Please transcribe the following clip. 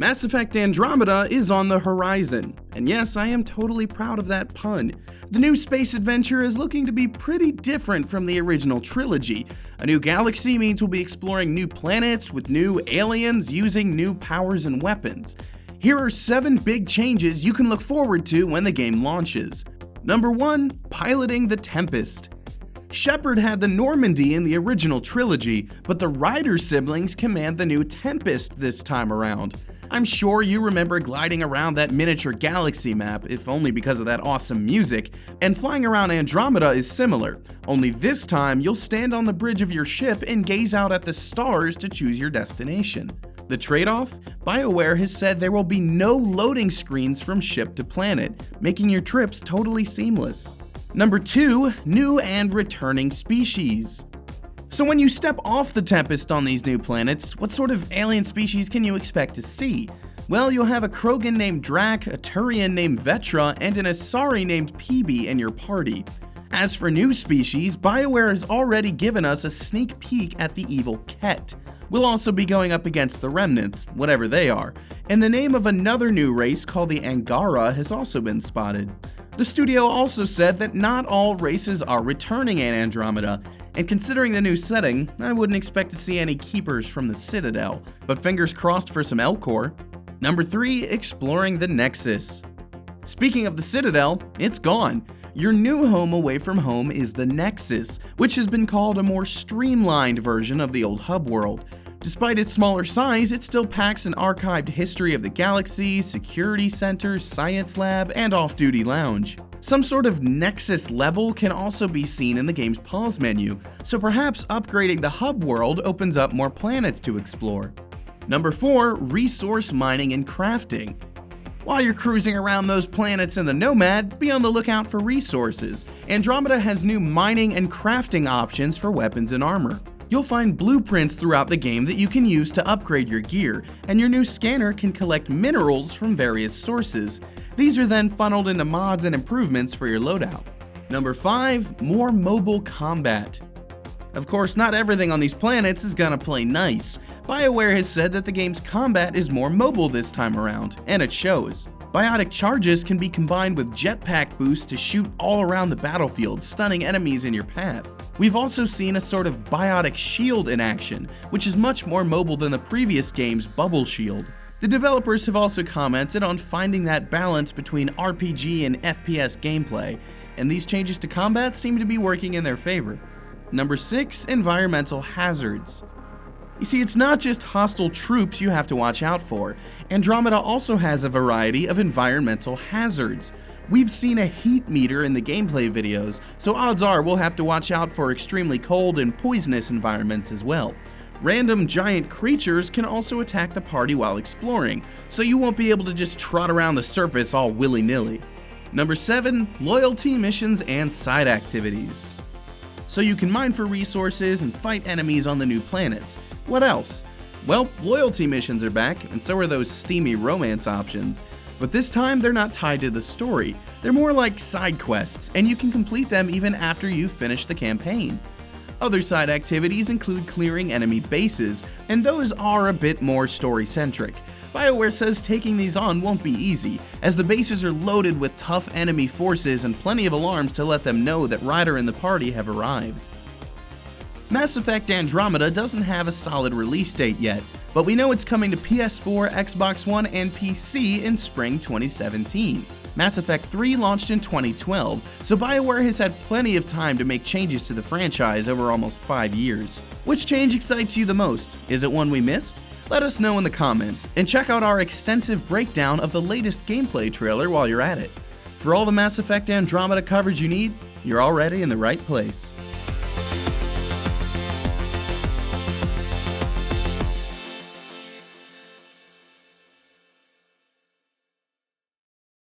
Mass Effect Andromeda is on the horizon, and yes, I am totally proud of that pun. The new space adventure is looking to be pretty different from the original trilogy. A new galaxy means we'll be exploring new planets with new aliens using new powers and weapons. Here are 7 big changes you can look forward to when the game launches. Number 1. Piloting the Tempest. Shepard had the Normandy in the original trilogy, but the Ryder siblings command the new Tempest this time around. I'm sure you remember gliding around that miniature galaxy map, if only because of that awesome music, and flying around Andromeda is similar, only this time you'll stand on the bridge of your ship and gaze out at the stars to choose your destination. The trade-off? BioWare has said there will be no loading screens from ship to planet, making your trips totally seamless. Number 2. New and returning species. So when you step off the Tempest on these new planets, what sort of alien species can you expect to see? Well, you'll have a Krogan named Drac, a Turian named Vetra, and an Asari named Peebe in your party. As for new species, BioWare has already given us a sneak peek at the evil Ket. We'll also be going up against the Remnants, whatever they are, and the name of another new race called the Angara has also been spotted. The studio also said that not all races are returning in Andromeda, and considering the new setting, I wouldn't expect to see any keepers from the Citadel, but fingers crossed for some Elcor. Number 3. Exploring the Nexus. Speaking of the Citadel, it's gone. Your new home away from home is the Nexus, which has been called a more streamlined version of the old hub world. Despite its smaller size, it still packs an archived history of the galaxy, security center, science lab, and off-duty lounge. Some sort of Nexus level can also be seen in the game's pause menu, so perhaps upgrading the hub world opens up more planets to explore. Number 4. Resource mining and crafting. While you're cruising around those planets in the Nomad, be on the lookout for resources. Andromeda has new mining and crafting options for weapons and armor. You'll find blueprints throughout the game that you can use to upgrade your gear, and your new scanner can collect minerals from various sources. These are then funneled into mods and improvements for your loadout. Number 5. More mobile combat. Of course, not everything on these planets is gonna play nice. BioWare has said that the game's combat is more mobile this time around, and it shows. Biotic charges can be combined with jetpack boosts to shoot all around the battlefield, stunning enemies in your path. We've also seen a sort of biotic shield in action, which is much more mobile than the previous game's bubble shield. The developers have also commented on finding that balance between RPG and FPS gameplay, and these changes to combat seem to be working in their favor. Number 6. Environmental hazards. You see, it's not just hostile troops you have to watch out for. Andromeda also has a variety of environmental hazards. We've seen a heat meter in the gameplay videos, so odds are we'll have to watch out for extremely cold and poisonous environments as well. Random giant creatures can also attack the party while exploring, so you won't be able to just trot around the surface all willy-nilly. Number 7. Loyalty missions and side activities. So you can mine for resources and fight enemies on the new planets. What else? Well, loyalty missions are back, and so are those steamy romance options. But this time, they're not tied to the story. They're more like side quests, and you can complete them even after you've finished the campaign. Other side activities include clearing enemy bases, and those are a bit more story-centric. BioWare says taking these on won't be easy, as the bases are loaded with tough enemy forces and plenty of alarms to let them know that Ryder and the party have arrived. Mass Effect Andromeda doesn't have a solid release date yet, but we know it's coming to PS4, Xbox One, and PC in spring 2017. Mass Effect 3 launched in 2012, so BioWare has had plenty of time to make changes to the franchise over almost 5 years. Which change excites you the most? Is it one we missed? Let us know in the comments, and check out our extensive breakdown of the latest gameplay trailer while you're at it. For all the Mass Effect Andromeda coverage you need, you're already in the right place.